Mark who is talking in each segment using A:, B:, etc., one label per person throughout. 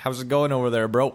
A: how's it going over there, bro?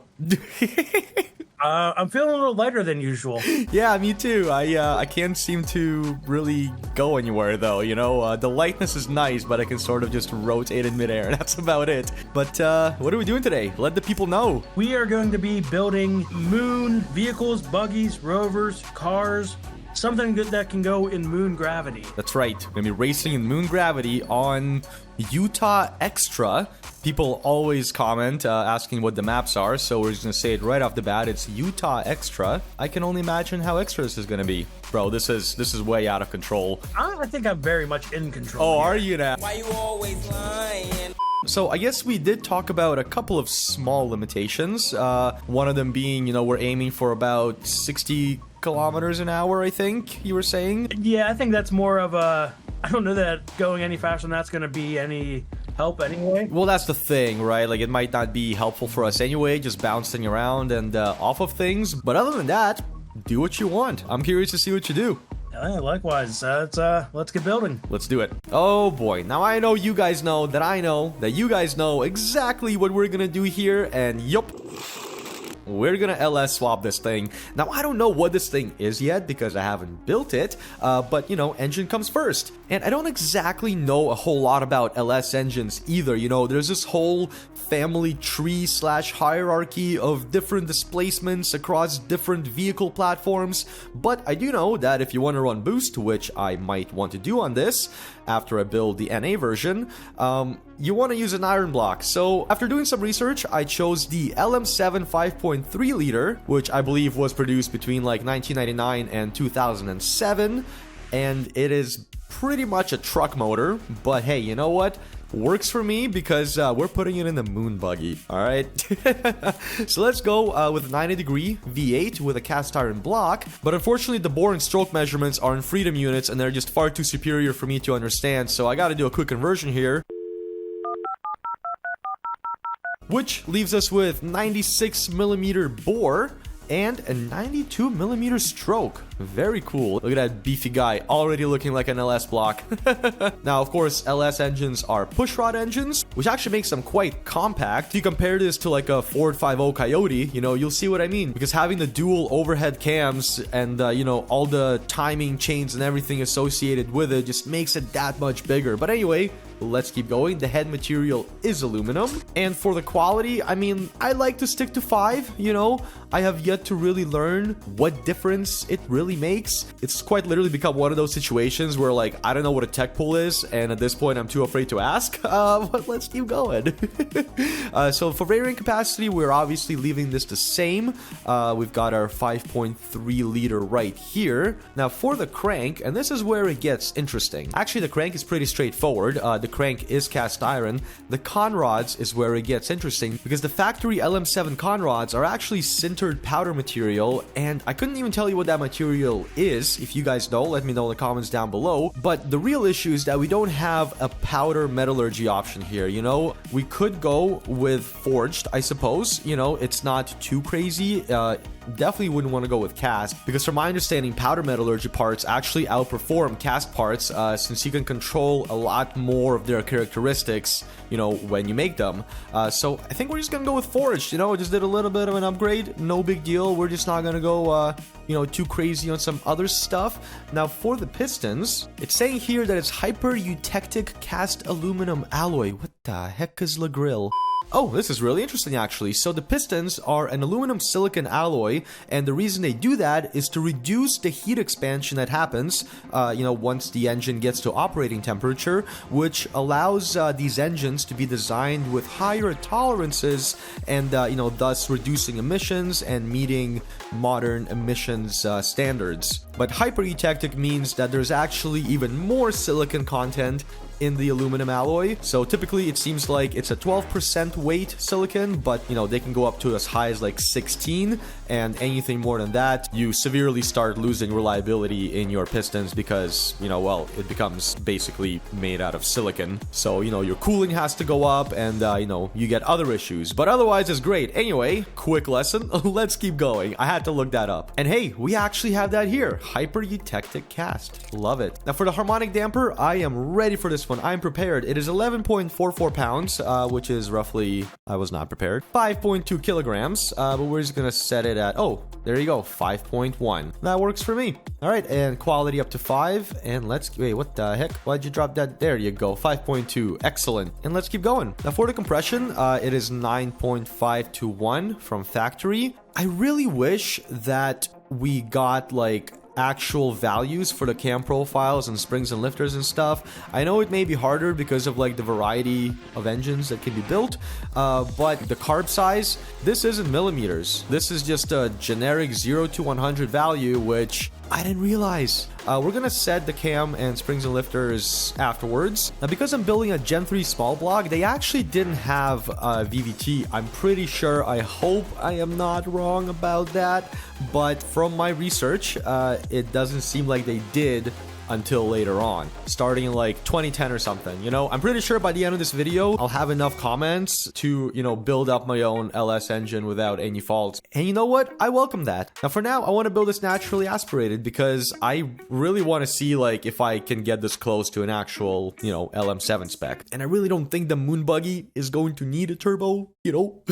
B: I'm feeling a little lighter than usual.
A: Yeah, me too. I can't seem to really go anywhere though, you know? The lightness is nice, but I can sort of just rotate in midair. That's about it. But what are we doing today? Let the people know.
B: We are going to be building moon vehicles, buggies, rovers, cars, something that can go in moon gravity.
A: That's right. We're going to be racing in moon gravity on Utah Extra. People always comment asking what the maps are, so we're just going to say it right off the bat. It's Utah Extra. I can only imagine how extra this is going to be. Bro, this is way out of control.
B: I think I'm very much in control.
A: Oh,
B: here.
A: are you now?
C: Why you always lying?
A: So I guess we did talk about a couple of small limitations. One of them being, you know, we're aiming for about 60 kilometers an hour, I think you were saying.
B: Yeah, I think that's more of a... I don't know that going any faster than that's going to be any help anyway.
A: Well, that's the thing, right? Like, it might not be helpful for us anyway, just bouncing around and off of things. But other than that, do what you want. I'm curious to see what you do.
B: Likewise. Let's get building.
A: Let's do it. Oh boy. Now I know you guys know that you guys know exactly what we're gonna do here, and yup. We're gonna LS swap this thing. Now, I don't know what this thing is yet because I haven't built it, but, you know, engine comes first. And I don't exactly know a whole lot about LS engines either, you know, there's this whole family tree / hierarchy of different displacements across different vehicle platforms, but I do know that if you want to run boost, which I might want to do on this after I build the NA version, you want to use an iron block. So after doing some research, I chose the LM7 5.3 liter, which I believe was produced between like 1999 and 2007, and it is pretty much a truck motor, but hey, you know what? Works for me because we're putting it in the moon buggy. All right. So let's go with a 90-degree V8 with a cast iron block. But unfortunately, the bore and stroke measurements are in freedom units and they're just far too superior for me to understand. So I got to do a quick conversion here, which leaves us with 96mm bore and a 92mm stroke. Very cool. Look at that beefy guy already looking like an LS block. Now, of course, LS engines are pushrod engines, which actually makes them quite compact. If you compare this to like a Ford 5.0 Coyote, you know, you'll see what I mean. Because having the dual overhead cams and, you know, all the timing chains and everything associated with it just makes it that much bigger. But anyway, let's keep going. The head material is aluminum. And for the quality, I mean, I like to stick to 5, you know. I have yet to really learn what difference it really makes. It's quite literally become one of those situations where, like, I don't know what a tech pull is, and at this point I'm too afraid to ask. But let's keep going. So for variant capacity, we're obviously leaving this the same. We've got our 5.3 liter right here. Now for the crank, and this is where it gets interesting. Actually, the crank is pretty straightforward. The crank is cast iron. The conrods is where it gets interesting because the factory LM7 conrods are actually sintered powder material, and I couldn't even tell you what that material is. If you guys know, let me know in the comments down below. But the real issue is that we don't have a powder metallurgy option here, you know. We could go with forged, I suppose, you know, it's not too crazy. Definitely wouldn't want to go with cast because from my understanding, powder metallurgy parts actually outperform cast parts since you can control a lot more of their characteristics, you know, when you make them. So I think we're just gonna go with forged, you know. Just did a little bit of an upgrade, no big deal. We're just not gonna go you know, too crazy on some other stuff. Now for the pistons, it's saying here that it's hyper eutectic cast aluminum alloy. What the heck is La Grill? Oh, this is really interesting actually. So the pistons are an aluminum silicon alloy, and the reason they do that is to reduce the heat expansion that happens, you know, once the engine gets to operating temperature, which allows these engines to be designed with higher tolerances and, you know, thus reducing emissions and meeting modern emissions standards. But hyper-eutectic means that there's actually even more silicon content in the aluminum alloy. So typically it seems like it's a 12% weight silicon, but you know, they can go up to as high as like 16, and anything more than that, you severely start losing reliability in your pistons because, you know, well, it becomes basically made out of silicon. So, you know, your cooling has to go up and, you know, you get other issues, but otherwise it's great. Anyway, quick lesson. Let's keep going. I had to look that up. And hey, we actually have that here. Hyper eutectic cast. Love it. Now for the harmonic damper, I am ready for this one one. I'm prepared. It is 11.44 pounds, which is roughly, I was not prepared, 5.2 kilograms, but we're just gonna set it at, oh, there you go, 5.1. That works for me. All right, and quality up to 5, and let's, wait, what the heck? Why'd you drop that? There you go, 5.2, excellent. And let's keep going. Now for the compression, it is 9.5 to 1 from factory. I really wish that we got like actual values for the cam profiles and springs and lifters and stuff. I know it may be harder because of like the variety of engines that can be built, but the carb size, this isn't millimeters. This is just a generic 0 to 100 value, which I didn't realize. We're gonna set the cam and springs and lifters afterwards. Now, because I'm building a Gen 3 small block, they actually didn't have VVT. I'm pretty sure, I hope I am not wrong about that, but from my research, it doesn't seem like they did until later on, starting in like 2010 or something, you know? I'm pretty sure by the end of this video, I'll have enough comments to, you know, build up my own LS engine without any faults. And you know what? I welcome that. Now for now, I want to build this naturally aspirated because I really want to see like if I can get this close to an actual, you know, LM7 spec. And I really don't think the Moon Buggy is going to need a turbo, you know?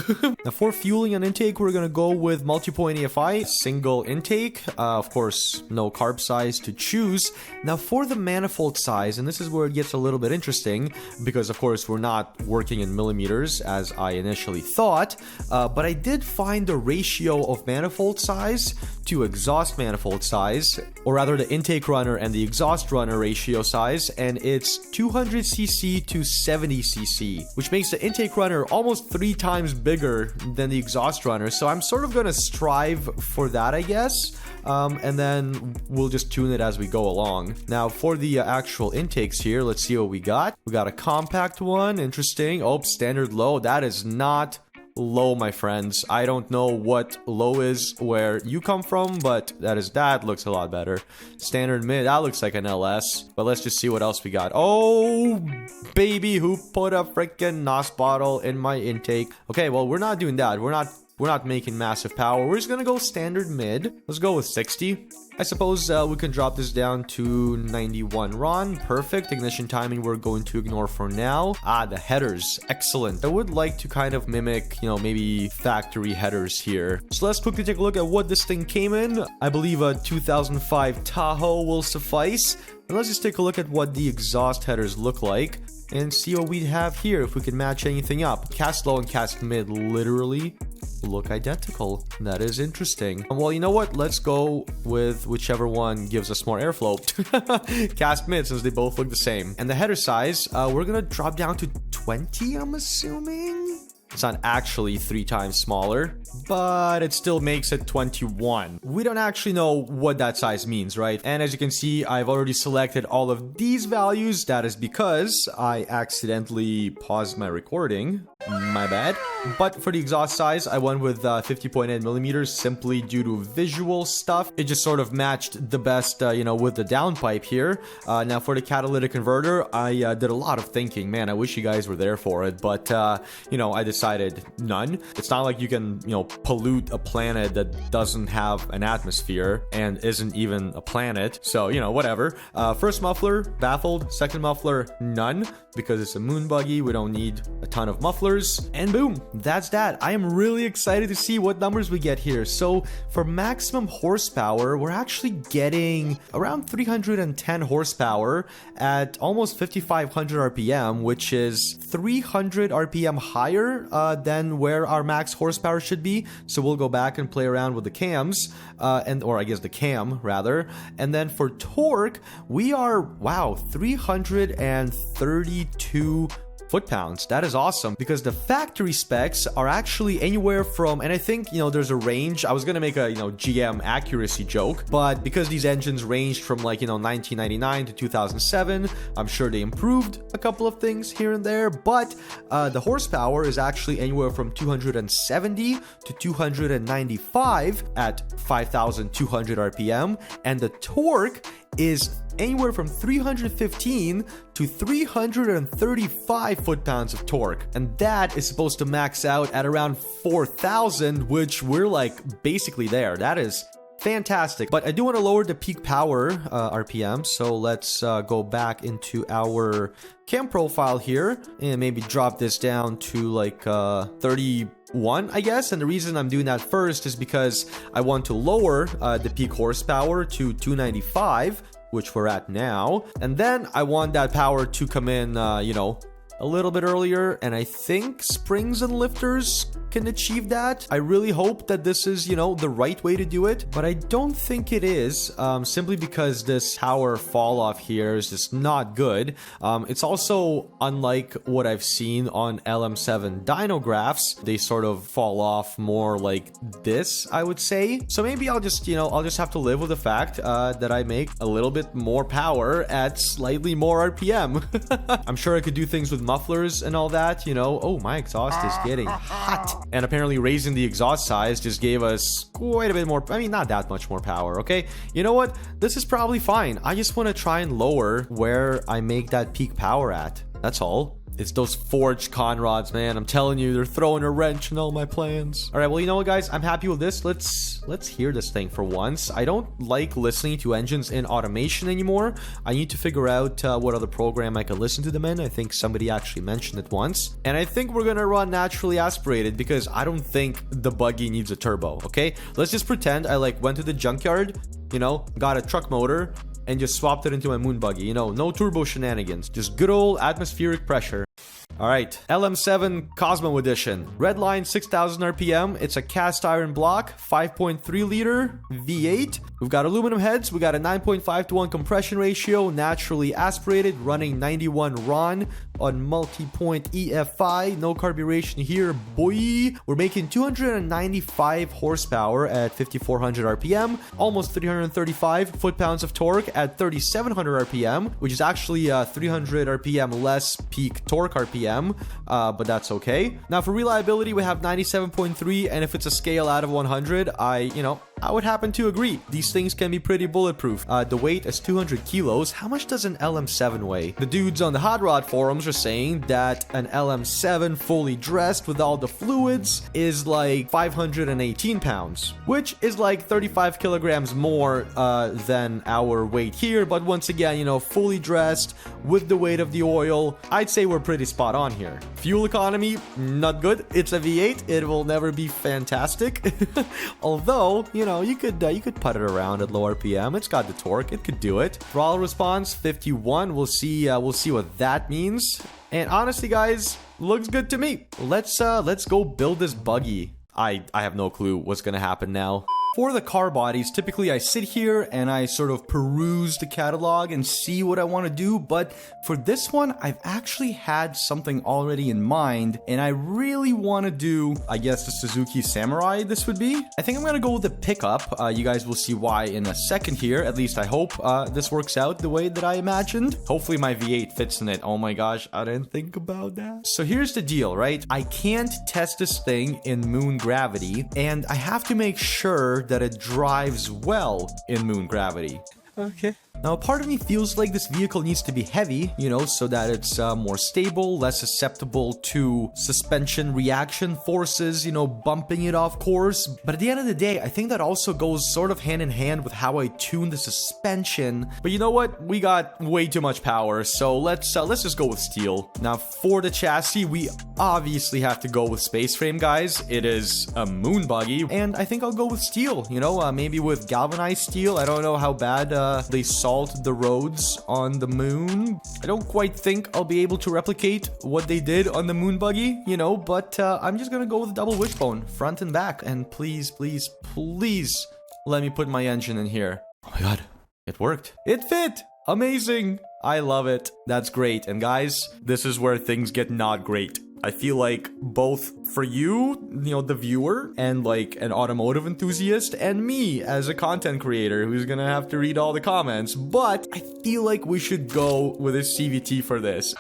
A: Now for fueling and intake, we're going to go with multi-point AFI, single intake, of course, no carb size to choose. Now for the manifold size, and this is where it gets a little bit interesting because of course we're not working in millimeters as I initially thought, but I did find the ratio of manifold size to exhaust manifold size, or rather the intake runner and the exhaust runner ratio size, and it's 200cc to 70cc, which makes the intake runner almost 3 times bigger than the exhaust runner. So I'm sort of going to strive for that, I guess. And then we'll just tune it as we go along. Now for the actual intakes here, let's see what we got. We got a compact one, interesting. Oh, standard low. That is not low, my friends. I don't know what low is where you come from, but that looks a lot better. Standard mid, that looks like an LS, but let's just see what else we got. Oh, baby, who put a freaking NOS bottle in my intake? Okay, well, we're not doing that. We're not making massive power. We're just gonna go standard mid. Let's go with 60. I suppose we can drop this down to 91 RON. Perfect. Ignition timing we're going to ignore for now. The headers. Excellent. I would like to kind of mimic, you know, maybe factory headers here. So let's quickly take a look at what this thing came in. I believe a 2005 Tahoe will suffice. And let's just take a look at what the exhaust headers look like and see what we have here, if we can match anything up. Cast low and cast mid literally look identical. That is interesting. Well, you know what? Let's go with whichever one gives us more airflow. Cast mid, since they both look the same. And the header size, we're gonna drop down to 20, I'm assuming? It's not actually 3 times smaller, but it still makes it 21. We don't actually know what that size means, right? And as you can see, I've already selected all of these values. That is because I accidentally paused my recording. My bad. But for the exhaust size, I went with 50.8 millimeters simply due to visual stuff. It just sort of matched the best, you know, with the downpipe here. Now for the catalytic converter, I did a lot of thinking. Man, I wish you guys were there for it. But, you know, I decided none. It's not like you can, you know, pollute a planet that doesn't have an atmosphere and isn't even a planet. So, you know, whatever. First muffler, baffled. Second muffler, none. Because it's a Moon Buggy, we don't need a ton of mufflers. And boom, that's that. I am really excited to see what numbers we get here. So for maximum horsepower, we're actually getting around 310 horsepower at almost 5,500 RPM, which is 300 RPM higher than where our max horsepower should be. So we'll go back and play around with the cams, or I guess the cam rather. And then for torque, we are, wow, 332 foot-pounds. That is awesome because the factory specs are actually anywhere from, and I think, you know, there's a range. I was gonna make a, you know, GM accuracy joke, but because these engines ranged from like, you know, 1999 to 2007, I'm sure they improved a couple of things here and there, but the horsepower is actually anywhere from 270 to 295 at 5,200 RPM, and the torque is anywhere from 315 to 335 foot-pounds of torque. And that is supposed to max out at around 4,000, which we're like basically there. That is fantastic. But I do want to lower the peak power RPM, so let's go back into our cam profile here and maybe drop this down to like 31, I guess. And the reason I'm doing that first is because I want to lower the peak horsepower to 295, which we're at now, and then I want that power to come in, you know, a little bit earlier, and I think springs and lifters can achieve that. I really hope that this is, you know, the right way to do it, but I don't think it is, simply because this power fall off here is just not good. It's also unlike what I've seen on LM7 dyno graphs. They sort of fall off more like this, I would say. So maybe I'll just, you know, I'll just have to live with the fact that I make a little bit more power at slightly more RPM. I'm sure I could do things with mufflers and all that, you know. Oh, my exhaust is getting hot. And apparently raising the exhaust size just gave us quite a bit more, I mean, not that much more power, okay? You know what? This is probably fine. I just want to try and lower where I make that peak power at. That's all. It's those forged conrods, man. I'm telling you, they're throwing a wrench in all my plans. All right, well, you know what, guys? I'm happy with this. Let's hear this thing for once. I don't like listening to engines in automation anymore. I need to figure out what other program I can listen to them in. I think somebody actually mentioned it once. And I think we're gonna run naturally aspirated because I don't think the buggy needs a turbo, okay? Let's just pretend I like went to the junkyard, you know, got a truck motor, and just swapped it into my moon buggy. You know, no turbo shenanigans, just good old atmospheric pressure. All right, LM7 Kosmo Edition. Redline 6,000 RPM. It's a cast iron block, 5.3 liter V8. We've got aluminum heads. We got a 9.5 to 1 compression ratio, naturally aspirated, running 91 RON on multi-point EFI. No carburation here, boy. We're making 295 horsepower at 5,400 RPM, almost 335 foot-pounds of torque at 3,700 RPM, which is actually 300 RPM less peak torque RPM. But that's okay. Now for reliability, we have 97.3, and if it's a scale out of 100, I would happen to agree. These things can be pretty bulletproof. The weight is 200 kilos. How much does an LM7 weigh? The dudes on the hot rod forums are saying that an LM7 fully dressed with all the fluids is like 518 pounds, which is like 35 kilograms more than our weight here. But once again, you know, fully dressed with the weight of the oil, I'd say we're pretty spot on here. Fuel economy, not good. It's a V8. It will never be fantastic. Although, you know, you could put it around at low RPM. It's got the torque. It could do it. Throttle response 51. We'll see what that means. And honestly, guys, looks good to me. Let's go build this buggy. I have no clue what's gonna happen now. For the car bodies, typically I sit here and I sort of peruse the catalog and see what I want to do, but for this one, I've actually had something already in mind, and I really want to do, I guess, the Suzuki Samurai this would be. I think I'm going to go with the pickup. You guys will see why in a second here. At least I hope this works out the way that I imagined. Hopefully my V8 fits in it. Oh my gosh, I didn't think about that. So here's the deal, right? I can't test this thing in moon gravity, and I have to make sure that it drives well in moon gravity. Okay. Now, part of me feels like this vehicle needs to be heavy, you know, so that it's more stable, less susceptible to suspension reaction forces, you know, bumping it off course. But at the end of the day, I think that also goes sort of hand in hand with how I tune the suspension. But you know what? We got way too much power, so let's just go with steel. Now, for the chassis, we obviously have to go with space frame, guys. It is a moon buggy, and I think I'll go with steel, you know, maybe with galvanized steel. I don't know how bad they salt the roads on the moon. I don't quite think I'll be able to replicate what they did on the moon buggy, you know, but I'm just gonna go with double wishbone, front and back. And please, please, please let me put my engine in here. Oh my god, it worked. It fit! Amazing! I love it. That's great. And guys, this is where things get not great. I feel like both for you, you know, the viewer, and like an automotive enthusiast, and me as a content creator who's gonna have to read all the comments, but I feel like we should go with a CVT for this.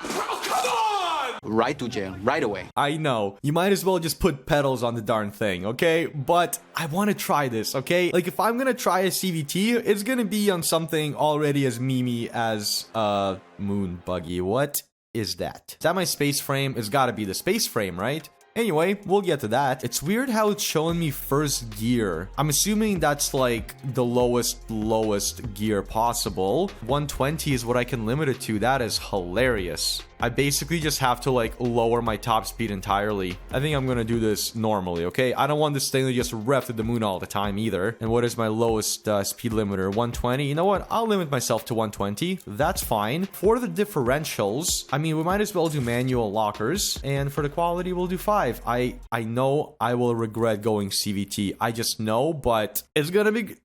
D: Right to jail, right away.
A: I know. You might as well just put pedals on the darn thing, okay? But I want to try this, okay? Like, if I'm gonna try a CVT, it's gonna be on something already as memey as moon buggy. What is that? Is that my space frame? It's gotta be the space frame, right? Anyway, we'll get to that. It's weird how it's showing me first gear. I'm assuming that's like the lowest gear possible. 120 is what I can limit it to. That is hilarious. I basically just have to like lower my top speed entirely. I think I'm gonna do this normally, okay? I don't want this thing to just rev to the moon all the time either. And what is my lowest speed limiter? 120? You know what? I'll limit myself to 120. That's fine. For the differentials, I mean, we might as well do manual lockers. And for the quality, we'll do 5. I know I will regret going CVT. I just know, but it's gonna be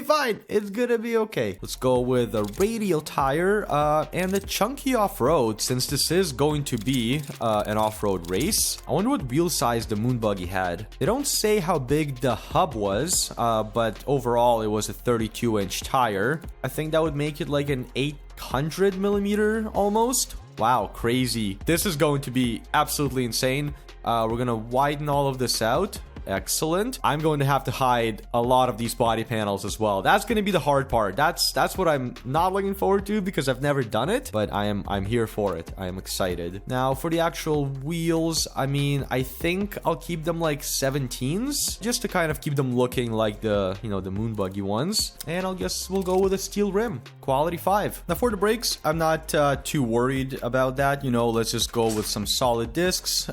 A: fine. It's gonna be okay. Let's go with a radial tire and a chunky off-road, since this is going to be an off-road race. I wonder what wheel size the moon buggy had. They don't say how big the hub was, but overall it was a 32-inch tire. I think that would make it like an 800 millimeter almost. Wow, crazy. This is going to be absolutely insane. We're gonna widen all of this out. Excellent. I'm going to have to hide a lot of these body panels as well. That's going to be the hard part. That's what I'm not looking forward to because I've never done it, but I'm here for it. I am excited. Now for the actual wheels, I mean, I think I'll keep them like 17s just to kind of keep them looking like the, you know, the moon buggy ones. And I'll guess we'll go with a steel rim. Quality 5. Now for the brakes, I'm not too worried about that. You know, let's just go with some solid discs,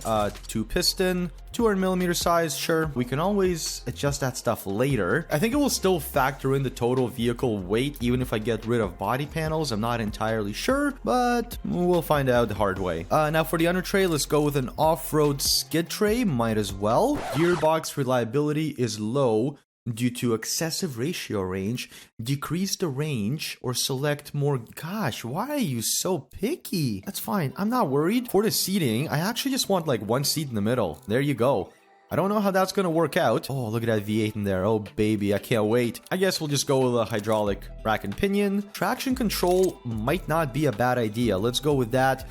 A: 2 piston, 200 millimeter size. Sure, we can always adjust that stuff later. I think it will still factor in the total vehicle weight even if I get rid of body panels. I'm not entirely sure, but we'll find out the hard way. Now for the under tray, let's go with an off-road skid tray. Might as well. Gearbox reliability is low due to excessive ratio range. Decrease the range or select more. Gosh, why are you so picky? That's fine. I'm not worried. For the seating, I actually just want like one seat in the middle. There you go. I don't know how that's gonna work out. Oh, look at that V8 in there. Oh, baby, I can't wait. I guess we'll just go with a hydraulic rack and pinion. Traction control might not be a bad idea. Let's go with that.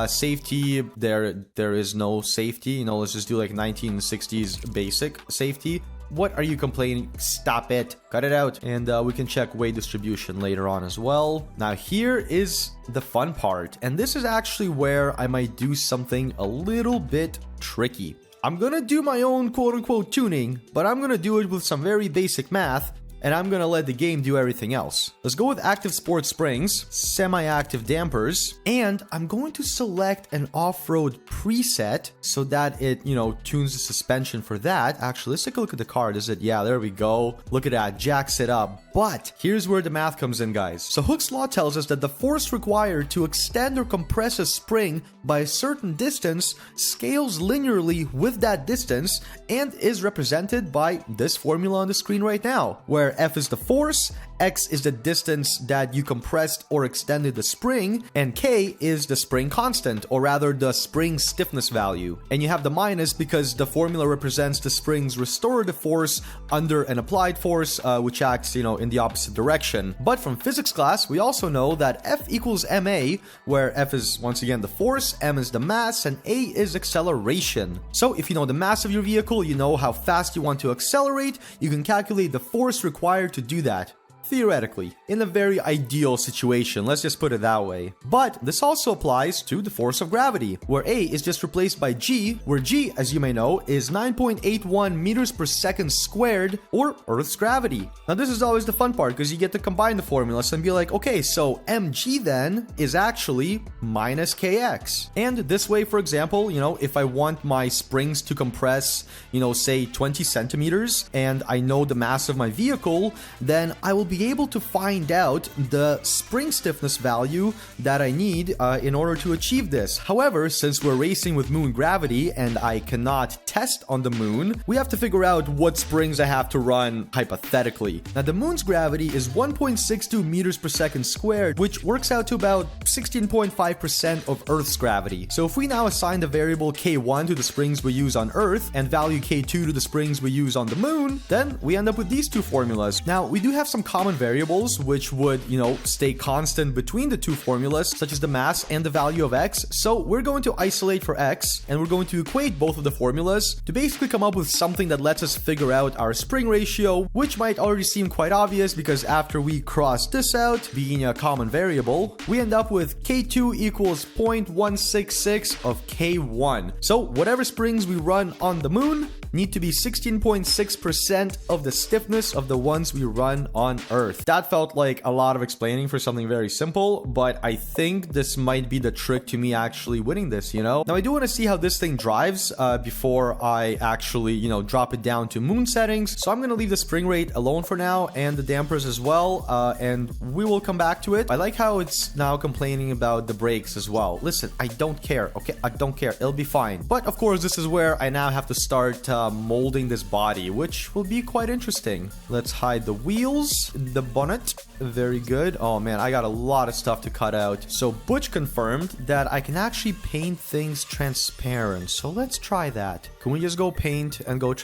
A: Safety, there is no safety. You know, let's just do like 1960s basic safety. What are you complaining? Stop it. Cut it out. And we can check weight distribution later on as well. Now here is the fun part. And this is actually where I might do something a little bit tricky. I'm gonna do my own quote-unquote tuning, but I'm gonna do it with some very basic math, and I'm gonna let the game do everything else. Let's go with active sport springs, semi-active dampers, and I'm going to select an off-road preset so that it, you know, tunes the suspension for that. Actually, let's take a look at the card. Is it? Yeah, there we go. Look at that, jacks it up. But here's where the math comes in, guys. So Hooke's law tells us that the force required to extend or compress a spring by a certain distance scales linearly with that distance and is represented by this formula on the screen right now, where F is the force, X is the distance that you compressed or extended the spring, and K is the spring constant, or rather the spring stiffness value. And you have the minus because the formula represents the spring's restorative force under an applied force, which acts, you know, in the opposite direction. But from physics class, we also know that F equals ma, where F is once again the force, m is the mass, and a is acceleration. So if you know the mass of your vehicle, you know how fast you want to accelerate, you can calculate the force required to do that. Theoretically, in a very ideal situation, let's just put it that way. But this also applies to the force of gravity, where A is just replaced by G, where G, as you may know, is 9.81 meters per second squared, or Earth's gravity. Now this is always the fun part, because you get to combine the formulas and be like, okay, so mg then is actually minus kx. And this way, for example, you know, if I want my springs to compress, you know, say 20 centimeters, and I know the mass of my vehicle, then I will be able to find out the spring stiffness value that I need in order to achieve this. However, since we're racing with moon gravity and I cannot test on the moon, we have to figure out what springs I have to run hypothetically. Now, the moon's gravity is 1.62 meters per second squared, which works out to about 16.5% of Earth's gravity. So if we now assign the variable K1 to the springs we use on Earth and value K2 to the springs we use on the moon, then we end up with these two formulas. Now, we do have some common common variables which would, you know, stay constant between the two formulas, such as the mass and the value of x. So we're going to isolate for x, and we're going to equate both of the formulas to basically come up with something that lets us figure out our spring ratio, which might already seem quite obvious because after we cross this out, being a common variable, we end up with K2 equals 0.166 of K1. So whatever springs we run on the moon need to be 16.6% of the stiffness of the ones we run on Earth. That felt like a lot of explaining for something very simple, but I think this might be the trick to me actually winning this, you know? Now, I do want to see how this thing drives before I actually, you know, drop it down to moon settings. So I'm going to leave the spring rate alone for now and the dampers as well, and we will come back to it. I like how it's now complaining about the brakes as well. Listen, I don't care, okay? I don't care. It'll be fine. But of course, this is where I now have to start molding this body, which will be quite interesting. Let's hide the wheels, the bonnet. Very good. Oh man, I got a lot of stuff to cut out. So Butch confirmed that I can actually paint things transparent. So let's try that. Can we just go paint and go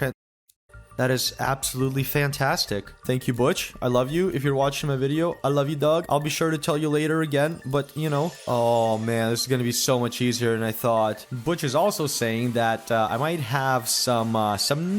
A: That is absolutely fantastic. Thank you, Butch. I love you. If you're watching my video, I love you, Doug. I'll be sure to tell you later again, but you know. Oh man, this is gonna be so much easier than I thought. Butch is also saying that I might have some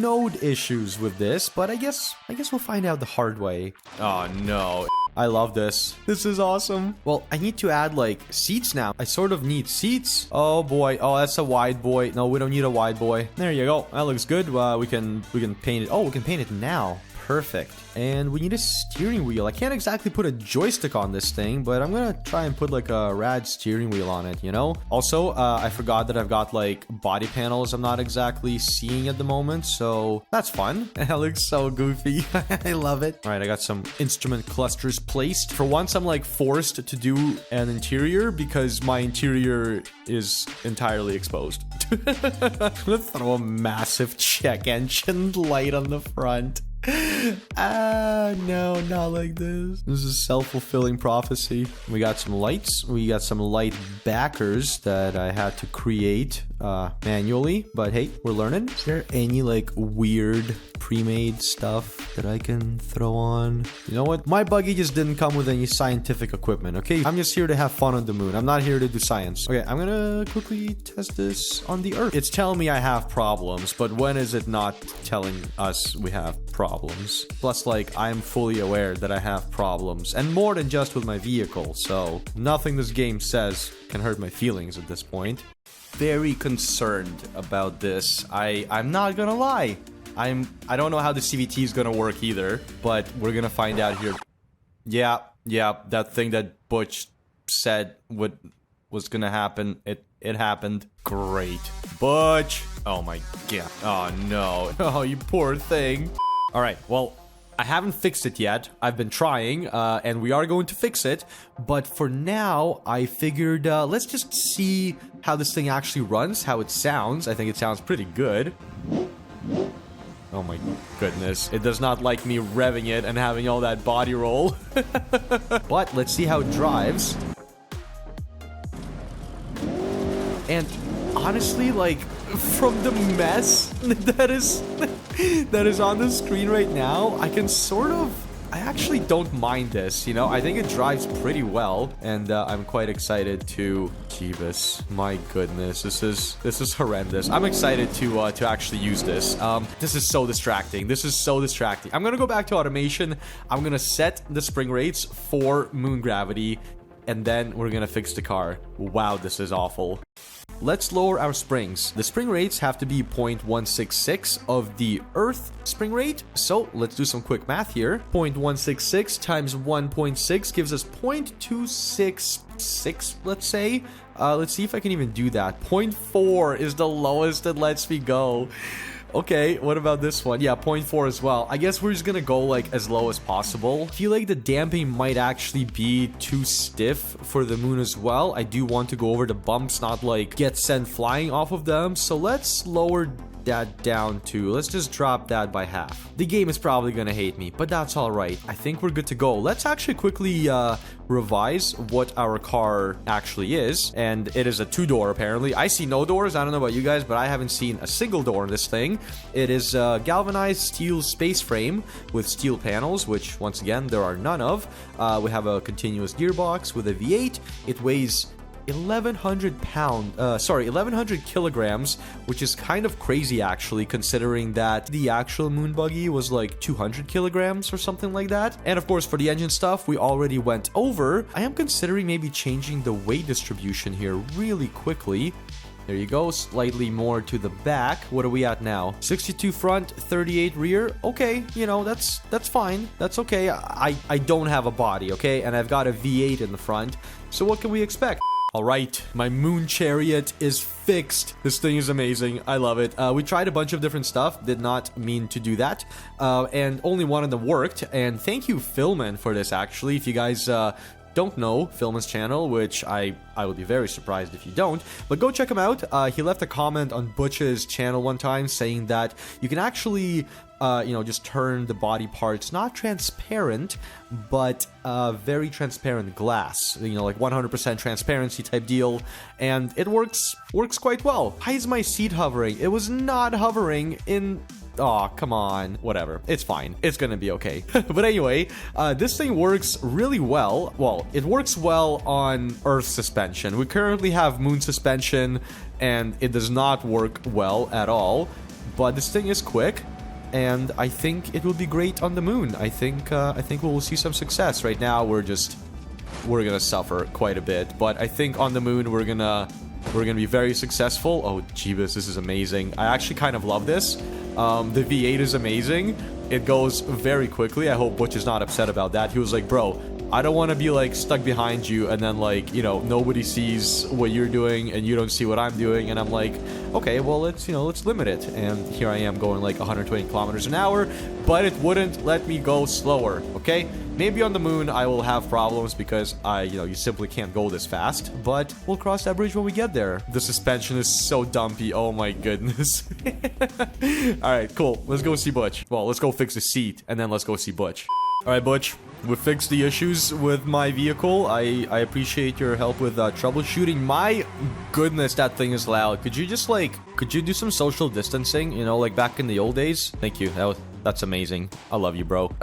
A: node issues with this, but I guess we'll find out the hard way. Oh no. I love this. This is awesome. Well, I need to add like seats now. I sort of need seats. Oh boy. Oh, that's a wide boy. No, we don't need a wide boy. There you go. That looks good. We can paint it. Oh, we can paint it now. Perfect. And we need a steering wheel. I can't exactly put a joystick on this thing, but I'm gonna try and put like a rad steering wheel on it, you know? Also, I forgot that I've got like body panels I'm not exactly seeing at the moment, so that's fun. That looks so goofy. I love it. All right, I got some instrument clusters placed. For once, I'm like forced to do an interior because my interior is entirely exposed. I'm gonna throw a massive check engine light on the front. No, not like this. This is self-fulfilling prophecy. We got some lights. We got some light backers that I had to create manually, but hey, we're learning. Is there any like weird pre-made stuff that I can throw on? You know what? My buggy just didn't come with any scientific equipment, okay? I'm just here to have fun on the moon. I'm not here to do science. Okay, I'm gonna quickly test this on the Earth. It's telling me I have problems, but when is it not telling us we have problems? Plus, like, I'm fully aware that I have problems, and more than just with my vehicle, so nothing this game says can hurt my feelings at this point. Very concerned about this. I'm not gonna lie. I don't know how the CVT is gonna work either, but we're gonna find out here. Yeah, that thing that Butch said was gonna happen, it happened. Great. Butch! Oh my god. Oh no. Oh, you poor thing. Alright, well, I haven't fixed it yet. I've been trying, and we are going to fix it. But for now, I figured, let's just see how this thing actually runs, how it sounds. I think it sounds pretty good. Oh my goodness. It does not like me revving it and having all that body roll. But let's see how it drives. And honestly, like, from the mess that is on the screen right now, I actually don't mind this, you know? I think it drives pretty well, and I'm quite excited to Jeebus. My goodness, this is horrendous. I'm excited to actually use this. This is so distracting. This is so distracting. I'm gonna go back to automation. I'm gonna set the spring rates for moon gravity, and then we're gonna fix the car. Wow, this is awful. Let's lower our springs. The spring rates have to be 0.166 of the Earth spring rate. So let's do some quick math here. 0.166 times 1.6 gives us 0.266, let's say. Let's see if I can even do that. 0.4 is the lowest it lets me go. Okay, what about this one? Yeah, 0.4 as well. I guess we're just gonna go like as low as possible. I feel like the damping might actually be too stiff for the moon as well. I do want to go over the bumps, not like get sent flying off of them. So let's lower drop that down to, let's just drop that by half. The game is probably gonna hate me, but that's all right. I think we're good to go. Let's actually quickly revise what our car actually is, and it is a 2-door apparently. I see no doors. I don't know about you guys, but I haven't seen a single door in this thing. It is a galvanized steel space frame with steel panels, which once again there are none of. We have a continuous gearbox with a V8. It weighs 1100 kilograms, which is kind of crazy actually, considering that the actual moon buggy was like 200 kilograms or something like that. And of course, for the engine stuff, we already went over. I am considering maybe changing the weight distribution here really quickly. There you go, slightly more to the back. What are we at now? 62 front, 38 rear. Okay, you know, that's fine. That's okay. I don't have a body, okay? And I've got a V8 in the front. So what can we expect? All right, my moon chariot is fixed. This thing is amazing. I love it. We tried a bunch of different stuff. Did not mean to do that. And only one of them worked. And thank you, Philman, for this, actually. If you guys don't know Philman's channel, which I would be very surprised if you don't, but go check him out. He left a comment on Butch's channel one time saying that you can actually just turn the body parts not transparent, but very transparent glass, like 100% transparency type deal, and it works quite well. Why is my seat hovering? It was not hovering in... Oh, come on. Whatever. It's fine. It's gonna be okay. But anyway, this thing works really well. Well, it works well on Earth suspension. We currently have moon suspension, and it does not work well at all. But this thing is quick, and I think it will be great on the moon. I think we will see some success. Right now, we're gonna suffer quite a bit. But I think on the moon, we're gonna be very successful. Oh, jeebus, this is amazing. I actually kind of love this. The V8 is amazing. It goes very quickly. I hope Butch is not upset about that. He was like, bro, I don't want to be like stuck behind you and then like, nobody sees what you're doing and you don't see what I'm doing. And I'm like, okay, well, let's limit it. And here I am going like 120 kilometers an hour, but it wouldn't let me go slower. Okay. Maybe on the moon I will have problems because you simply can't go this fast, but we'll cross that bridge when we get there. The suspension is so dumpy. Oh my goodness. All right, cool. Let's go see Butch. Well, let's go fix the seat and then let's go see Butch. All right, Butch, we fixed the issues with my vehicle. I appreciate your help with troubleshooting. My goodness, that thing is loud. Could you just could you do some social distancing, like back in the old days? Thank you. That's amazing. I love you, bro.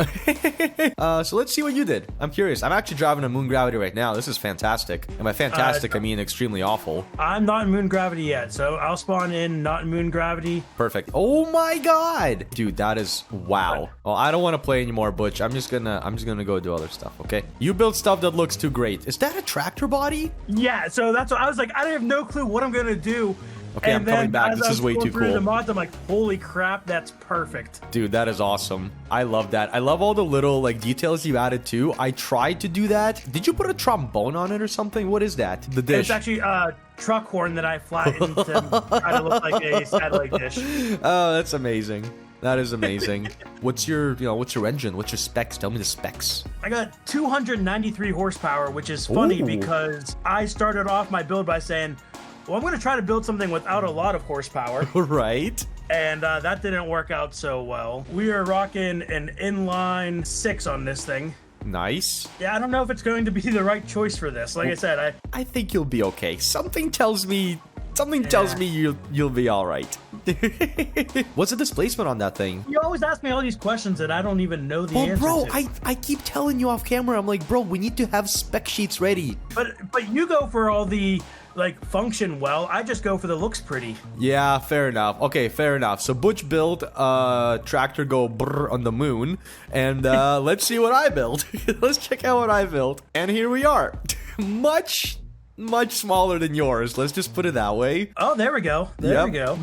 A: So let's see what you did. I'm curious. I'm actually driving a moon gravity right now. This is fantastic. And by fantastic, I mean extremely awful.
B: I'm not in moon gravity yet, so I'll spawn in not in moon gravity.
A: Perfect. Oh my god. Dude, that is wow. Well, I don't want to play anymore, Butch. I'm just gonna go do other stuff, okay? You build stuff that looks too great. Is that a tractor body?
B: Yeah, so that's what I was like, I have no clue what I'm gonna do.
A: Okay, I'm coming back. This is way too cool.
B: The mods, I'm like, holy crap, that's perfect.
A: Dude, that is awesome. I love that. I love all the little details you added too. I tried to do that. Did you put a trombone on it or something? What is that? The dish.
B: It's actually a truck horn that I flattened to try to look like a satellite dish.
A: Oh, that's amazing. That is amazing. What's your engine? What's your specs? Tell me the specs.
B: I got 293 horsepower, which is funny because I started off my build by saying, well, I'm going to try to build something without a lot of horsepower.
A: Right.
B: And that didn't work out so well. We are rocking an inline 6 on this thing.
A: Nice.
B: Yeah, I don't know if it's going to be the right choice for this. Like I said,
A: I think you'll be okay. Something tells me you'll be all right. What's the displacement on that thing?
B: You always ask me all these questions that I don't even know the answer
A: bro,
B: to.
A: I keep telling you off camera. I'm like, bro, we need to have spec sheets ready.
B: But you go for all the function well. I just go for the looks pretty.
A: Yeah, fair enough. Okay, fair enough. So Butch built tractor go brr on the moon, and let's see what I built. Let's check out what I built, and here we are. Much smaller than yours. Let's just put it that way.
B: Oh, there we go. There we go.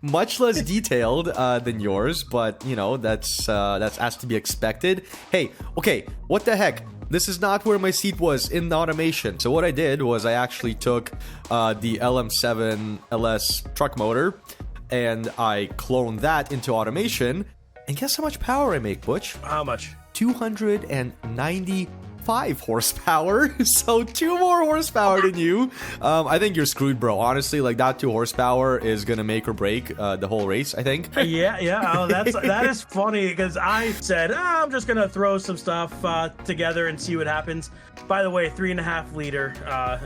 A: Much less detailed than yours, but that's as to be expected. Hey, okay, what the heck? This is not where my seat was in the automation. So what I did was I actually took the LM7 LS truck motor and I cloned that into automation. And guess how much power I make, Butch?
B: How much?
A: 290 5 horsepower. So 2 more horsepower than you. I think you're screwed, bro. Honestly, like that 2 horsepower is gonna make or break the whole race, I think.
B: Yeah. Oh, that is funny because I said I'm just gonna throw some stuff together and see what happens. By the way, 3.5 liter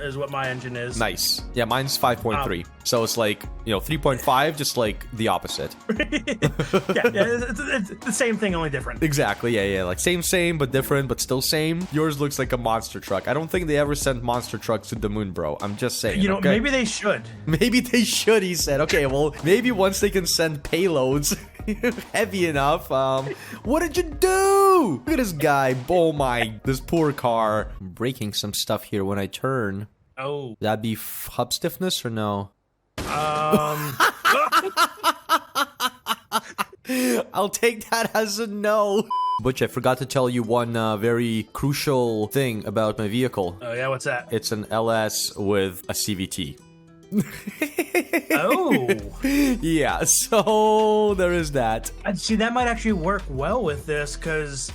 B: is what my engine is.
A: Nice. Yeah, mine's 5.3. So it's like, 3.5, just like the opposite.
B: It's the same thing, only different.
A: Exactly. Yeah. Like same, but different, but still same. Yours looks like a monster truck. I don't think they ever sent monster trucks to the moon, bro. I'm just saying. Okay?
B: Maybe they should.
A: Maybe they should, he said. Okay, well, maybe once they can send payloads heavy enough. What did you do? Look at this guy. Oh my, this poor car. I'm breaking some stuff here when I turn.
B: Oh.
A: That'd be hub stiffness or no? I'll take that as a no. Butch, I forgot to tell you one very crucial thing about my vehicle.
B: Oh yeah, what's that?
A: It's an LS with a CVT.
B: Oh.
A: Yeah, so there is that.
B: See, that might actually work well with this because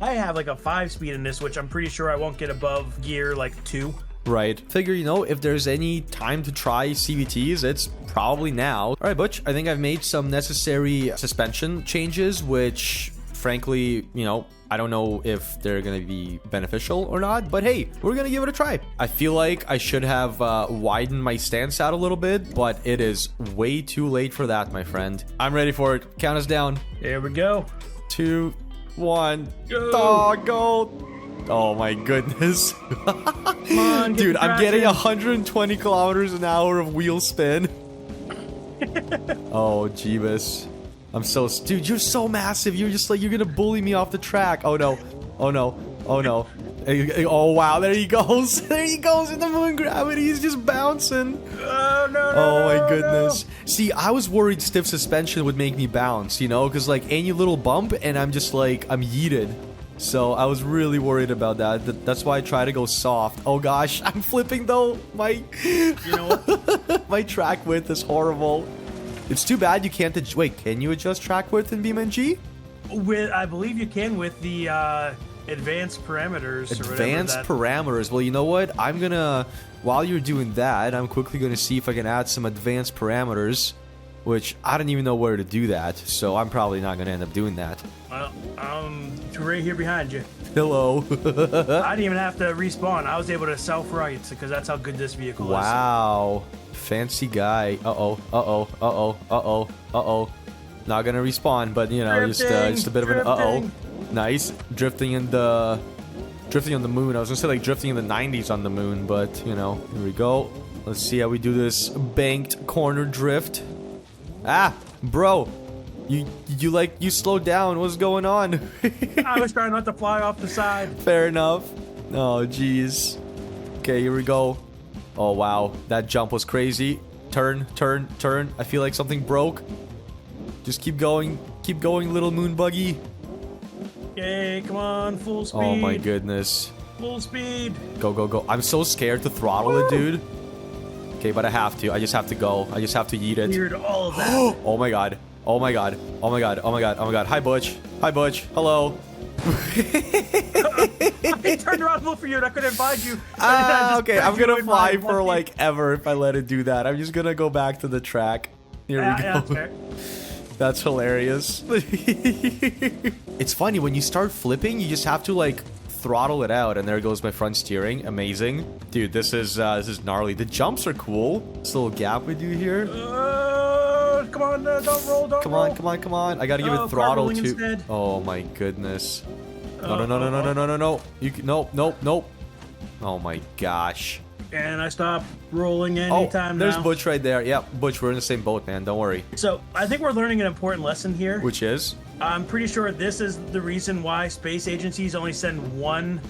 B: I have like a 5-speed in this, which I'm pretty sure I won't get above gear like 2.
A: Right. Figure, if there's any time to try CVTs, it's probably now. All right, Butch, I think I've made some necessary suspension changes, which, frankly, I don't know if they're going to be beneficial or not, but hey, we're going to give it a try. I feel like I should have widened my stance out a little bit, but it is way too late for that, my friend. I'm ready for it. Count us down.
B: Here we go.
A: 2, 1. Go. Oh my goodness.
B: Come on,
A: dude, I'm getting 120 kilometers an hour of wheel spin. Oh, Jeebus. Dude, you're so massive. You're just like, you're gonna bully me off the track. Oh no. Oh wow, there he goes. There he goes in the moon gravity. He's just bouncing. Oh my goodness. See, I was worried stiff suspension would make me bounce, because like any little bump and I'm just like, I'm yeeted. So I was really worried about that. That's why I try to go soft. Oh gosh, I'm flipping though. My track width is horrible. It's too bad you can't. Wait, can you adjust track width in BeamNG?
B: I believe you can with the advanced parameters.
A: Advanced parameters. Well, you know what? I'm gonna. While you're doing that, I'm quickly gonna see if I can add some advanced parameters. Which I don't even know where to do that, so I'm probably not gonna end up doing that.
B: Well, right here behind you.
A: Hello.
B: I didn't even have to respawn. I was able to self-right because that's how good this vehicle is.
A: Wow. Fancy guy. Uh-oh. Not gonna respawn, but just a bit of an uh-oh. Nice. Drifting on the moon. I was gonna say like drifting in the 90s on the moon, but here we go. Let's see how we do this banked corner drift. Ah, bro. You slowed down. What's going on?
B: I was trying not to fly off the side.
A: Fair enough. Oh, jeez. Okay, here we go. Oh, wow. That jump was crazy. Turn. I feel like something broke. Just keep going. Keep going, little moon buggy.
B: Okay, come on. Full speed.
A: Oh, my goodness.
B: Full speed.
A: Go. I'm so scared to throttle it, dude. Okay, but I have to. I just have to go. I just have to eat it.
B: Cleared all of that.
A: Oh my god. Hi, Butch. Hello.
B: I turned around to look for you and I couldn't find you.
A: Okay, I'm gonna fly for like ever if I let it do that. I'm just gonna go back to the track. Here we go.
B: Yeah, that's fair.
A: That's hilarious. It's funny, when you start flipping, you just have to like throttle it out, and there goes my front steering. Amazing. Dude, this is gnarly. The jumps are cool. This little gap we do here.
B: Come on, don't roll, don't roll.
A: Come on. I gotta give it throttle too.
B: Instead.
A: Oh my goodness. No. You can, nope. Oh my gosh.
B: And I stop rolling anytime
A: there's
B: now.
A: Butch right there. Yep, Butch, we're in the same boat, man. Don't worry.
B: So, I think we're learning an important lesson here.
A: Which is?
B: I'm pretty sure this is the reason why space agencies only send one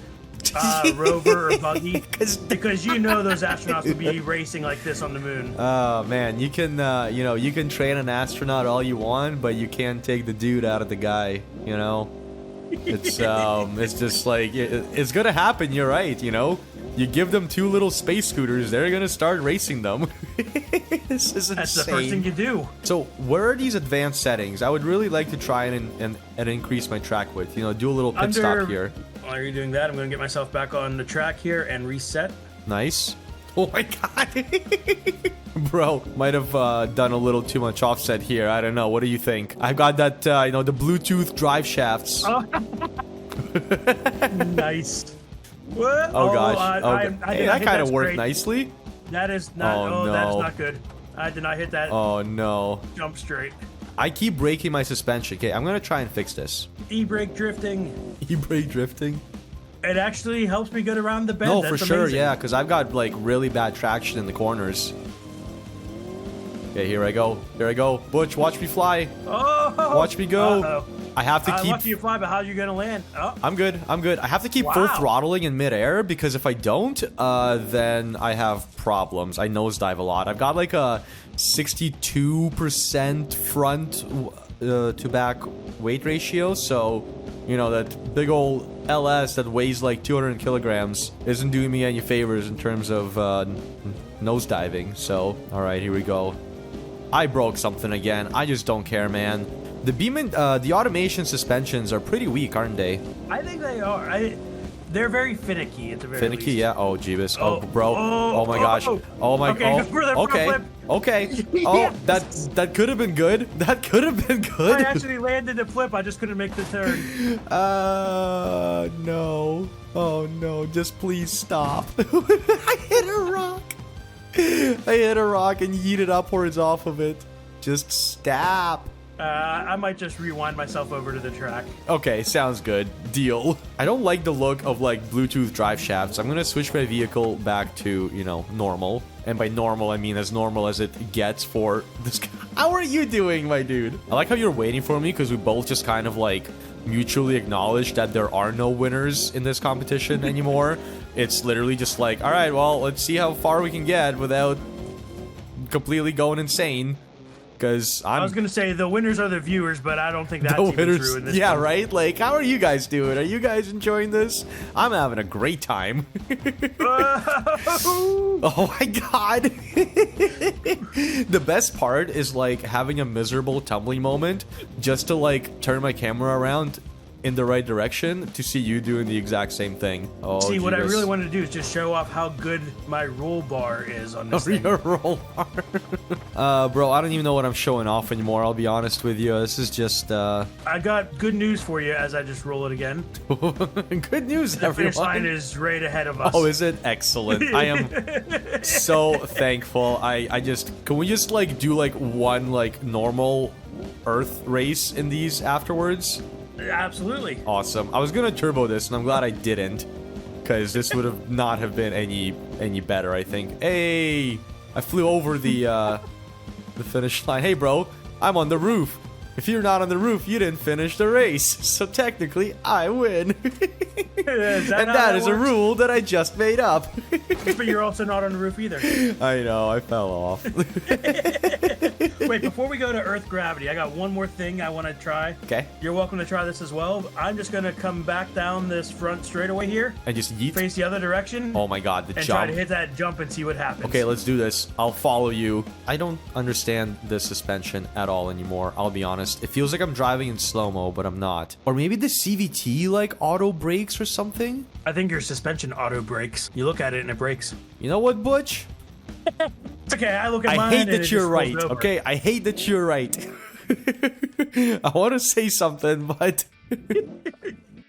B: rover or buggy. Because those astronauts would be racing like this on the moon.
A: Oh, man. You can, you can train an astronaut all you want, but you can't take the dude out of the guy, It's, it's just like, it's gonna happen, you're right, You give them 2 little space scooters, they're gonna start racing them. This is insane.
B: That's the first thing you do.
A: So, where are these advanced settings? I would really like to try and increase my track width. Do a little pit stop here.
B: While you're doing that, I'm going to get myself back on the track here and reset.
A: Nice. Oh my god. Bro, might have done a little too much offset here. I don't know. What do you think? I've got that, you know, the Bluetooth drive shafts.
B: Oh. Nice. What?
A: Oh gosh.
B: I
A: that kind of worked
B: great.
A: Nicely.
B: That is not.
A: Oh, no.
B: That is not good. I did not hit that.
A: Oh no.
B: Jump straight.
A: I keep breaking my suspension. Okay, I'm gonna try and fix this.
B: E-brake drifting.
A: E-brake drifting?
B: It actually helps me get around the bend.
A: No,
B: That's
A: for sure,
B: amazing.
A: yeah, because I've got like really bad traction in the corners. Okay, here I go. Here I go. Butch, watch me fly.
B: Oh!
A: Watch me go.
B: Uh-oh.
A: I have to keep...
B: Watch you fly, but how are you going to land? Oh.
A: I'm good. I'm good. I have to keep full throttling in midair because if I don't, then I have problems. I nosedive a lot. I've got like a 62% front to back weight ratio, so you know that big old LS that weighs like 200 kilograms isn't doing me any favors in terms of nosediving. So, all right, here we go. I broke something again. I just don't care, man. The the automation suspensions are pretty weak, aren't they?
B: I think they are. They're very finicky at the very
A: Finicky,
B: least.
A: yeah. Oh, Jeebus. Oh, bro.
B: Oh,
A: Oh my gosh.
B: oh.
A: Oh my.
B: Okay, go for the front
A: okay.
B: flip.
A: Okay. Oh,
B: Yes.
A: that could have been good. That could have been good.
B: I actually landed a flip. I just couldn't make the turn.
A: No. Oh no. Just please stop. I hit a rock. I hit a rock and yeeted upwards off of it. Just stop.
B: I might just rewind myself over to the track.
A: Okay, sounds good. Deal. I don't like the look of like Bluetooth drive shafts. I'm gonna switch my vehicle back to, you know, normal. And by normal, I mean as normal as it gets for this guy. How are you doing, my dude? I like how you're waiting for me because we both just kind of like mutually acknowledge that there are no winners in this competition anymore. It's literally just like, all right, well, let's see how far we can get without completely going insane. Because I
B: was gonna say the winners are the viewers, but I don't think that's even true in this
A: yeah,
B: one.
A: right? Like, how are you guys doing? Are you guys enjoying this? I'm having a great time. Oh my god. The best part is like having a miserable tumbling moment just to like turn my camera around in the right direction to see you doing the exact same thing. Oh,
B: See, what I
A: Jeebus.
B: really wanted to do is just show off how good my roll bar is on this thing.
A: Your roll bar. Bro, I don't even know what I'm showing off anymore. I'll be honest with you. This is just
B: I got good news for you as I just roll it again.
A: good news,
B: The
A: everyone.
B: finish line is right ahead of us.
A: Oh, is it? Excellent. I am so thankful. I just... Can we just, like, do, like, one, like, normal Earth race in these afterwards?
B: Absolutely.
A: Awesome. I was gonna turbo this, and I'm glad I didn't. Because this would have not have been any better, I think. Hey! I flew over the finish line. Hey, bro. I'm on the roof. If you're not on the roof, you didn't finish the race. So technically, I win.
B: Is
A: and that is a
B: works?
A: rule that I just made up.
B: But you're also not on the roof either.
A: I know, I fell off.
B: Wait, before we go to Earth gravity, I got one more thing I want to try.
A: Okay.
B: You're welcome to try this as well. I'm just going to come back down this front straightaway here.
A: And just yeet.
B: Face the other direction.
A: Oh my god, the
B: and
A: jump.
B: try to hit that jump and see what happens.
A: Okay, let's do this. I'll follow you. I don't understand the suspension at all anymore, I'll be honest. It feels like I'm driving in slow-mo, but I'm not. Or maybe the CVT, like, auto brakes or something?
B: I think your suspension auto brakes. You look at it and it brakes.
A: You know what, Butch?
B: It's okay, I look at mine
A: I hate
B: and
A: that
B: it
A: you're
B: just
A: right,
B: rolls over.
A: okay? I hate that you're right. I want to say something, but...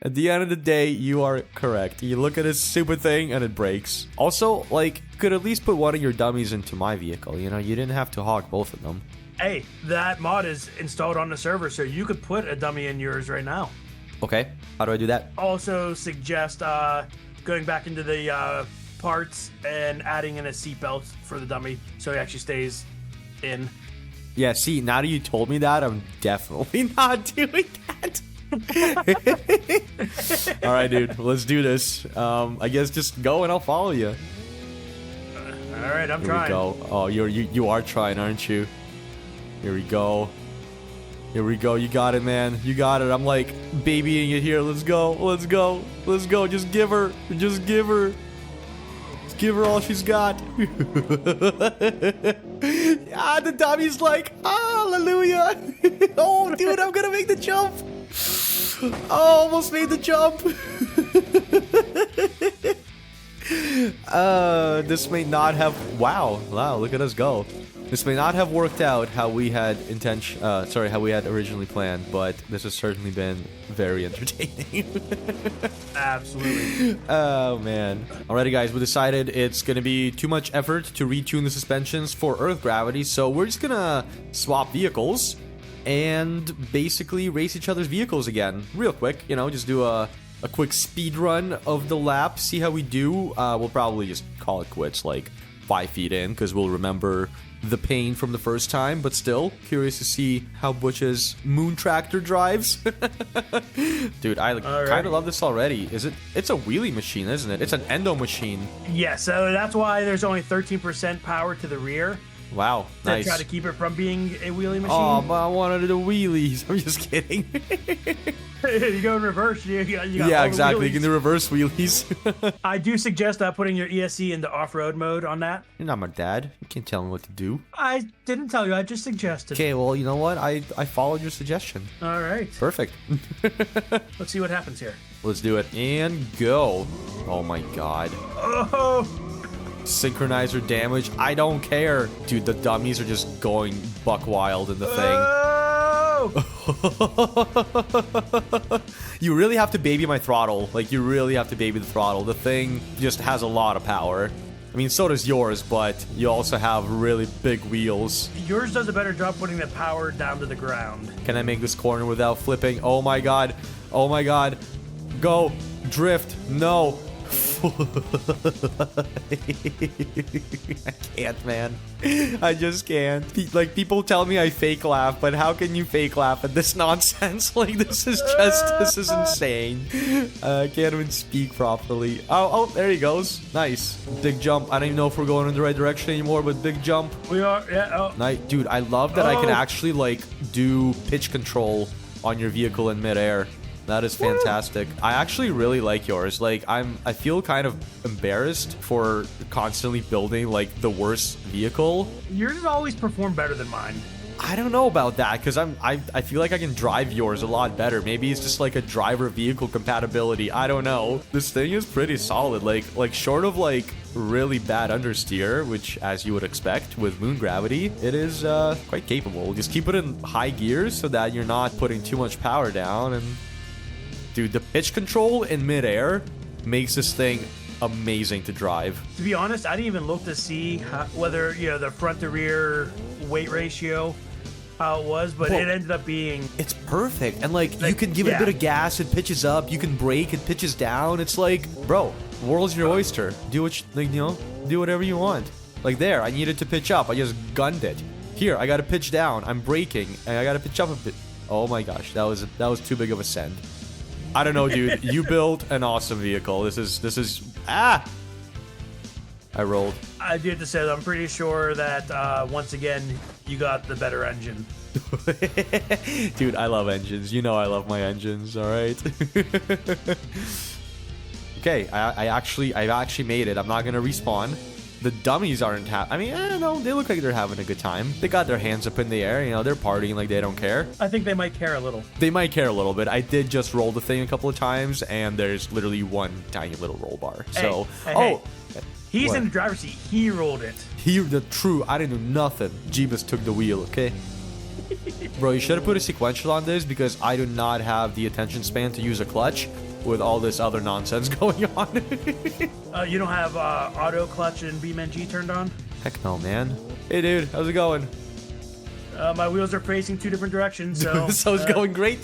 A: At the end of the day, you are correct. You look at this stupid thing and it breaks. Also, like, you could at least put one of your dummies into my vehicle, you know? You didn't have to hog both of them.
B: Hey, that mod is installed on the server, so you could put a dummy in yours right now.
A: Okay, how do I do that?
B: Also suggest going back into the parts and adding in a seatbelt for the dummy so he actually stays in.
A: Yeah, see, now that you told me that, I'm definitely not doing that. All right, dude, let's do this. I guess just go and I'll follow you.
B: All right, I'm
A: Here
B: trying.
A: we go. Oh, you are trying, aren't you? Here we go. Here we go. You got it, man. You got it. I'm like babying it here. Let's go. Let's go. Let's go. Just give her. Just give her. Just give her all she's got. Ah, the dummy's like, hallelujah. Oh, dude, I'm gonna make the jump. Oh, almost made the jump. This may not have. Wow, look at us go. This may not have worked out how we had how we had originally planned, but this has certainly been very entertaining.
B: Absolutely.
A: Oh man. Alrighty guys, we decided it's gonna be too much effort to retune the suspensions for Earth gravity, so we're just gonna swap vehicles and basically race each other's vehicles again. Real quick, you know, just do a quick speed run of the lap, see how we do. We'll probably just call it quits like 5 feet in, because we'll remember the pain from the first time, but still curious to see how Butch's moon tractor drives. Dude, I kind of love this already. It's a wheelie machine, isn't it? It's an endo machine.
B: Yeah, so that's why there's only 13% power to the rear.
A: Wow, nice.
B: To try to keep it from being a wheelie machine.
A: Oh, but I wanted the wheelies. I'm just kidding.
B: You go in reverse. You got
A: yeah, exactly. You can do reverse wheelies.
B: I do suggest putting your ESC into off-road mode on that.
A: You're not my dad. You can't tell me what to do.
B: I didn't tell you. I just suggested.
A: Okay, well, you know what? I followed your suggestion.
B: All right.
A: Perfect.
B: Let's see what happens here.
A: Let's do it. And go. Oh, my God.
B: Oh!
A: Synchronizer damage. I don't care. Dude, the dummies are just going buck wild in the thing.
B: Oh!
A: You really have to baby my throttle. Like, you really have to baby the throttle. The thing just has a lot of power. I mean, so does yours, but you also have really big wheels.
B: Yours does a better job putting the power down to the ground.
A: Can I make this corner without flipping? Oh my god. Oh my god. Go. Drift. No. I can't, man. I just can't. Like, people tell me I fake laugh, but how can you fake laugh at this nonsense? Like, this is insane. I can't even speak properly. Oh, there he goes. Nice. Big jump. I don't even know if we're going in the right direction anymore, but big jump.
B: We are, yeah. Oh.
A: Nice. Dude, I love that I can actually, like, do pitch control on your vehicle in midair. That is fantastic. I actually really like yours. Like, I feel kind of embarrassed for constantly building like the worst vehicle.
B: Yours always perform better than mine.
A: I don't know about that, because I feel like I can drive yours a lot better. Maybe it's just like a driver vehicle compatibility. I don't know. This thing is pretty solid. Like short of like really bad understeer, which as you would expect with moon gravity, it is quite capable. Just keep it in high gears so that you're not putting too much power down. And dude, the pitch control in midair makes this thing amazing to drive.
B: To be honest, I didn't even look to see whether, you know, the front to rear weight ratio, how it was, but it ended up being...
A: It's perfect. And, like you can give it a bit of gas, it pitches up. You can brake, it pitches down. It's like, bro, world's your oyster. Do what do whatever you want. Like there, I needed to pitch up. I just gunned it. Here, I got to pitch down. I'm braking, and I got to pitch up a bit. Oh my gosh, that was too big of a send. I don't know, dude. You built an awesome vehicle. This is I rolled.
B: I do have to say that I'm pretty sure that once again you got the better engine.
A: Dude, I love engines. You know I love my engines. All right. Okay, I actually made it. I'm not gonna respawn. The dummies aren't I mean, I don't know. They look like they're having a good time. They got their hands up in the air. You know, they're partying like they don't care.
B: I think they might care a little.
A: They might care a little bit. I did just roll the thing a couple of times, and there's literally one tiny little roll bar. So,
B: hey. He's in the driver's seat. He rolled it.
A: I didn't do nothing. Jeebus took the wheel, okay? Bro, you should have put a sequential on this, because I do not have the attention span to use a clutch with all this other nonsense going on.
B: You don't have auto clutch and BeamNG turned on?
A: Heck no, man. Hey, dude, how's it going?
B: My wheels are facing 2 different directions, so...
A: So it's going great.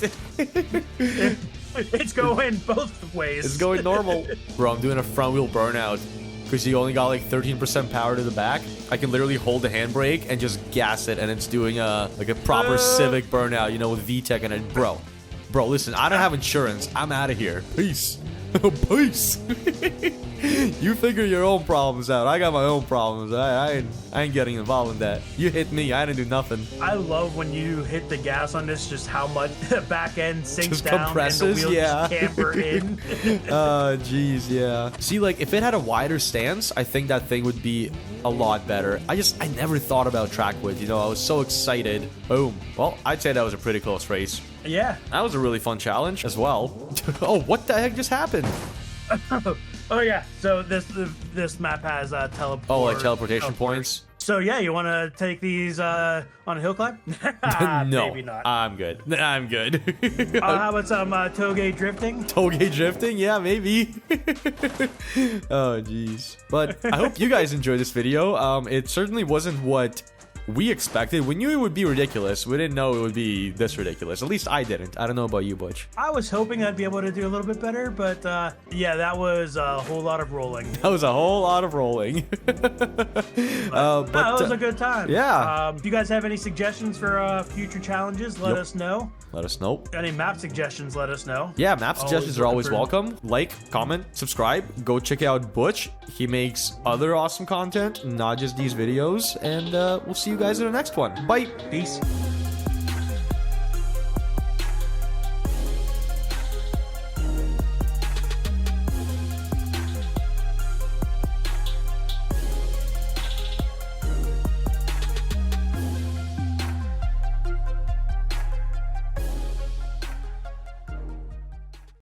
B: It's going both ways.
A: It's going normal. Bro, I'm doing a front wheel burnout, because you only got like 13% power to the back. I can literally hold the handbrake and just gas it, and it's doing a proper Civic burnout, you know, with VTEC in it. Bro, listen, I don't have insurance. I'm out of here. Peace. Peace. You figure your own problems out. I got my own problems. I ain't getting involved in that. You hit me. I didn't do nothing.
B: I love when you hit the gas on this, just how much the back end sinks
A: just
B: down
A: compresses,
B: and the wheels just camber in.
A: Oh, jeez, yeah. See, like, if it had a wider stance, I think that thing would be a lot better. I never thought about track width, you know. I was so excited. Boom. Well, I'd say that was a pretty close race.
B: Yeah.
A: That was a really fun challenge as well. Oh, what the heck just happened?
B: Oh yeah. So this map has teleport.
A: Oh, like teleportation points?
B: So yeah, you want to take these on a hill climb?
A: No,
B: maybe not.
A: I'm good. I'm good.
B: How about some toge drifting?
A: Toge drifting? Yeah, maybe. Oh, jeez. But I hope you guys enjoyed this video. It certainly wasn't what we expected. We knew it would be ridiculous. We didn't know it would be this ridiculous. At least I didn't. I don't know about you, Butch.
B: I was hoping I'd be able to do a little bit better, but yeah, that was a whole lot of rolling.
A: That was a whole lot of rolling.
B: But it was a good time.
A: Yeah.
B: If you guys have any suggestions for future challenges, let us know.
A: Let us know.
B: Any map suggestions, let us know.
A: Yeah, map suggestions are always
B: looking for-
A: welcome. Like, comment, subscribe. Go check out Butch. He makes other awesome content, not just these videos. And we'll see you guys in the next one. Bye.
B: Peace.